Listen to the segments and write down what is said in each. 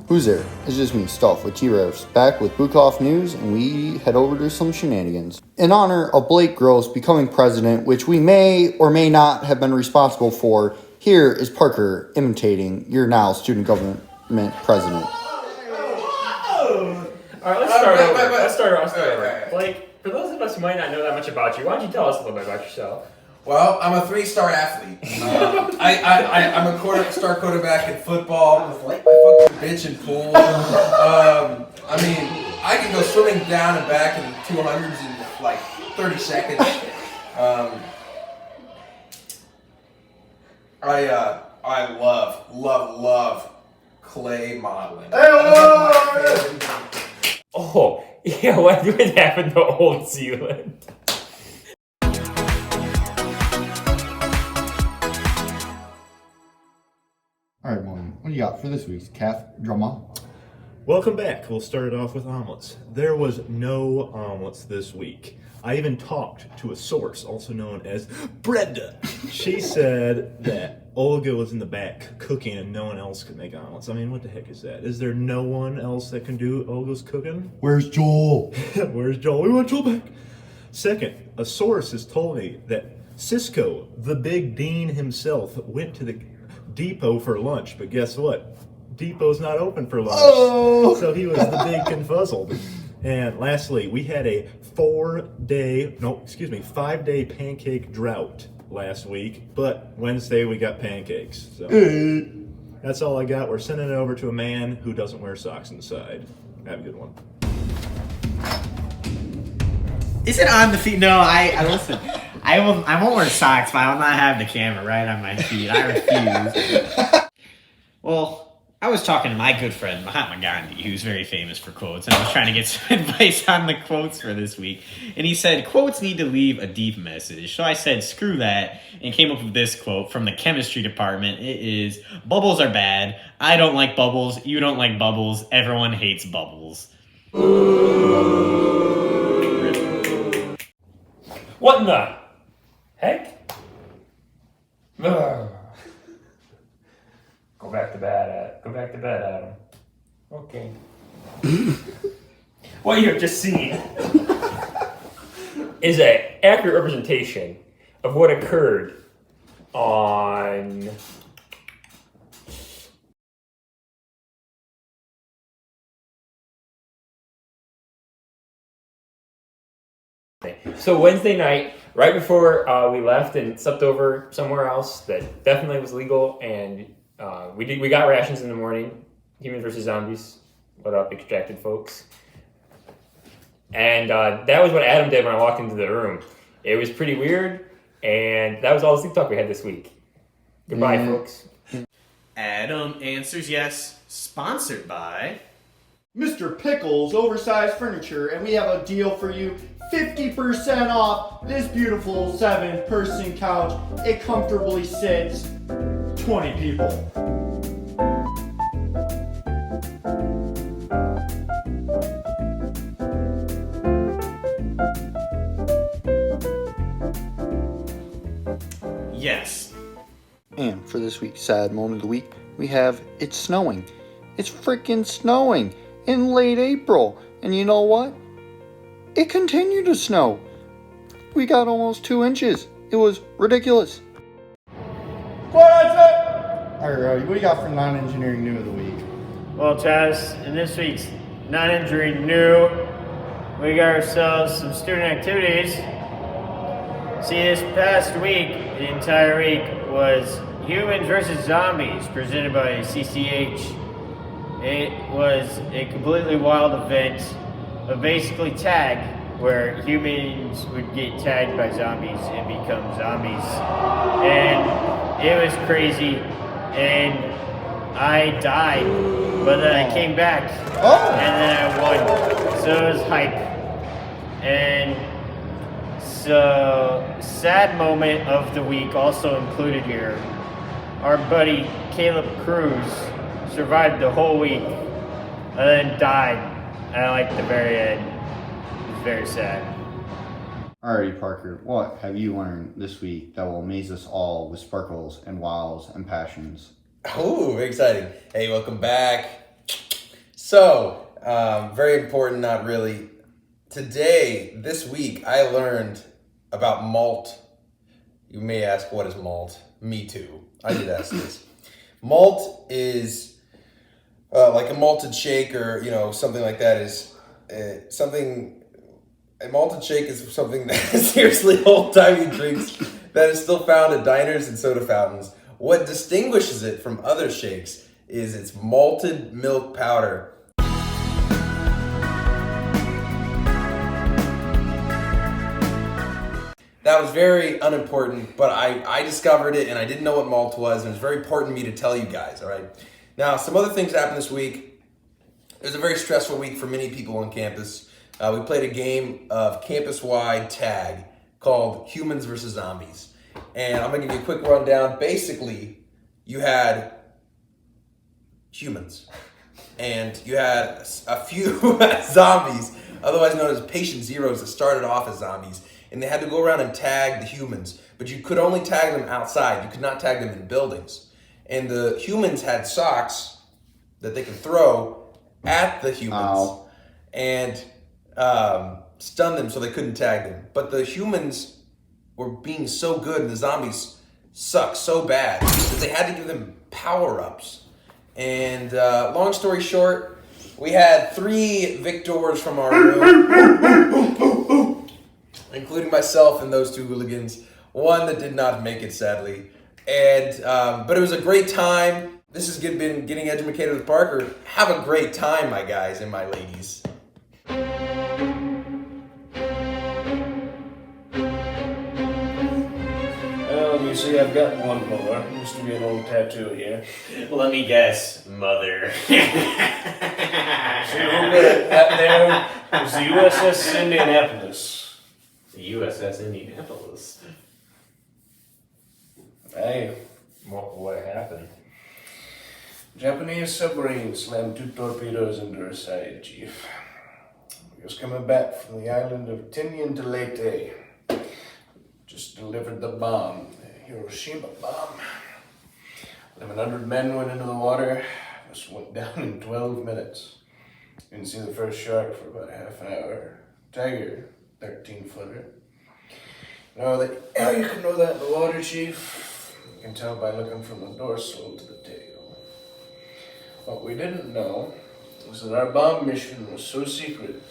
Who's there? It's just me, Stuff, with T-Ravis, back with Bukoff news, and we head over to some shenanigans. In honor of Blake Gross becoming president, which we may or may not have been responsible for, here is Parker imitating your now student government president. Alright, let's start over. Let's start over. Blake, for those of us who might not know that much about you, why don't you tell us a little bit about yourself? Well, I'm a 3-star athlete. I'm a star quarterback in football. I fucking bitch in pool. I can go swimming down and back in 200s in like 30 seconds. I love clay modeling. Oh, yeah, what happened to Old Zealand? Alright, Morgan, what do you got for this week's calf drama? Welcome back. We'll start it off with omelets. There was no omelets this week. I even talked to a source, also known as Brenda. She said that Olga was in the back cooking and no one else could make omelets. I mean, what the heck is that? Is there no one else that can do Olga's cooking? Where's Joel? Where's Joel? We want Joel back. Second, a source has told me that Cisco, the big Dean himself, went to the depot for lunch, but guess what? Depot's not open for lunch. Oh! So he was the big confuzzled. And lastly, we had a 5-day pancake drought last week, but Wednesday we got pancakes. So that's all I got. We're sending it over to a man who doesn't wear socks inside. Have a good one. Is it on the feet? No, I listen. I won't wear socks, but I will not have the camera right on my feet. I refuse. Well, I was talking to my good friend Mahatma Gandhi, who's very famous for quotes, and I was trying to get some advice on the quotes for this week. And he said, quotes need to leave a deep message. So I said, screw that, and came up with this quote from the chemistry department. It is, bubbles are bad. I don't like bubbles. You don't like bubbles. Everyone hates bubbles. What in the heck? Ugh. Go back to bed, Adam. Okay. What you have just seen is an accurate representation of what occurred on So Wednesday night, right before we left and slept over somewhere else that definitely was legal, and we got rations in the morning. Humans versus zombies. What up, extracted folks? And that was what Adam did when I walked into the room. It was pretty weird, and that was all the sleep talk we had this week. Goodbye, folks. Adam answers yes. Sponsored by Mr. Pickle's Oversized Furniture, and we have a deal for you. 50% off this beautiful 7-person couch. It comfortably sits 20 people. yes. And for this week's sad moment of the week, we have it's snowing. It's freaking snowing in late April. And you know what? It continued to snow. We got almost 2 inches. It was ridiculous. Alright, what do you got for non-engineering new of the week? Well, Chaz, in this week's non-engineering new, we got ourselves some student activities. See, this past week, the entire week, was Humans versus Zombies, presented by CCH. It was a completely wild event of basically tag, where humans would get tagged by zombies and become zombies. And it was crazy, and I died, but then I came back, and then I won. So it was hype. And so, sad moment of the week also included here. Our buddy Caleb Cruz survived the whole week, and then died at like the very end. It was very sad. Alrighty, Parker, what have you learned this week that will amaze us all with sparkles and wows and passions? Oh, very exciting. Hey, welcome back. So, very important, not really. This week, I learned about malt. You may ask, what is malt? Me too. I did ask this. Malt is like a malted shake, or something like that. Is something. A malted shake is something that is seriously old-timey drinks that is still found at diners and soda fountains. What distinguishes it from other shakes is its malted milk powder. That was very unimportant, but I discovered it and I didn't know what malt was, and it was very important to me to tell you guys, all right? Now, some other things happened this week. It was a very stressful week for many people on campus. We played a game of campus-wide tag called Humans versus Zombies. And I'm gonna give you a quick rundown. Basically, you had humans and you had a few zombies, otherwise known as patient zeros, that started off as zombies. And they had to go around and tag the humans, but you could only tag them outside. You could not tag them in buildings. And the humans had socks that they could throw at the humans and stun them so they couldn't tag them. But the humans were being so good and the zombies sucked so bad that they had to give them power-ups. And long story short, we had 3 victors from our room, including myself and those 2 hooligans. One that did not make it, sadly. And but it was a great time. This has been Getting Educated with Parker. Have a great time, my guys and my ladies. Well, you see, I've got one more. Used to be an old tattoo here. Well, let me guess, mother. See, that there is the USS Indianapolis. The USS Indianapolis. Hey, What happened? Japanese submarine slammed 2 torpedoes into her side, Chief. We was coming back from the island of Tinian to Leyte. Just delivered the bomb, the Hiroshima bomb. 1,100 men went into the water. This went down in 12 minutes. Didn't see the first shark for about half an hour. Tiger, 13-footer. You can know that in the water, Chief. You can tell by looking from the dorsal to the tail. What we didn't know was that our bomb mission was so secret,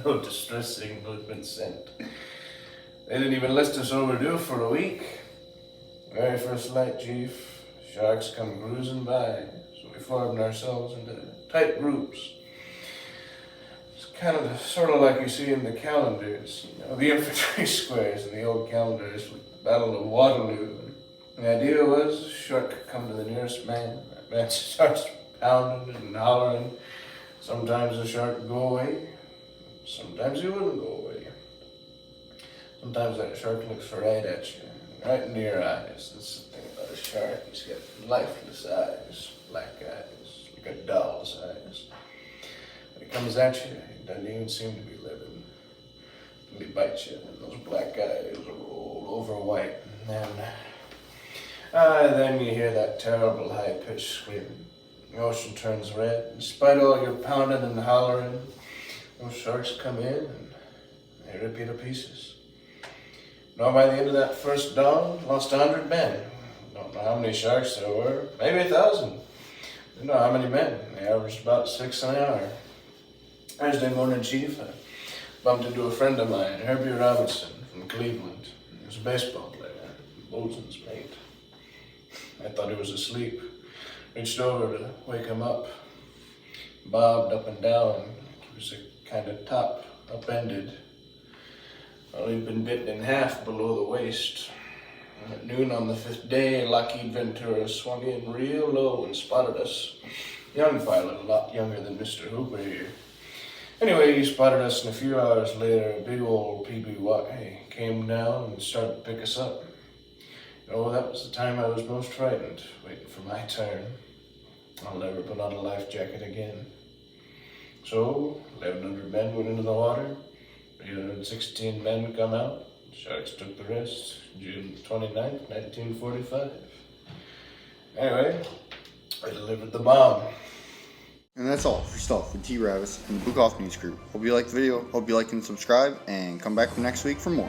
no distress signal had been sent. They didn't even list us overdue for a week. Very first light, Chief, sharks come cruising by, so we formed ourselves into tight groups. It's kind of sort of like you see in the calendars, the infantry squares in the old calendars, like the Battle of Waterloo. The idea was a shark could come to the nearest man. That man starts pounding and hollering. Sometimes the shark would go away. Sometimes he wouldn't go away. Sometimes that shark looks right at you, right into your eyes. That's the thing about a shark. He's got lifeless eyes, black eyes, like a doll's eyes. When he comes at you, he doesn't even seem to be living. When he bites you, and those black eyes roll over white. And then you hear that terrible high-pitched screaming. The ocean turns red. Despite all your pounding and hollering, those sharks come in and they rip you to pieces. By the end of that first dawn, lost 100 men. Don't know how many sharks there were, maybe 1,000. Didn't know how many men. They averaged about 6 an hour. Thursday morning, Chief, I bumped into a friend of mine, Herbie Robinson from Cleveland. He was a baseball player, Bolton's mate. I thought he was asleep. Reached over to wake him up. Bobbed up and down. He was kind of top, upended. Well, he'd been bitten in half below the waist. And at noon on the 5th day, Lockheed Ventura swung in real low and spotted us. Young pilot, a lot younger than Mr. Hooper here. Anyway, he spotted us, and a few hours later, a big old PBY came down and started to pick us up. That was the time I was most frightened, waiting for my turn. I'll never put on a life jacket again. So, 1,100 men went into the water. 316 men come out. Sharks took the rest. June 29th, 1945. Anyway, I delivered the bomb. And And that's all for Stuff with T-Ravis and the Bukoff News Crew. Hope you liked the video, hope you like and subscribe, and come back next week for more.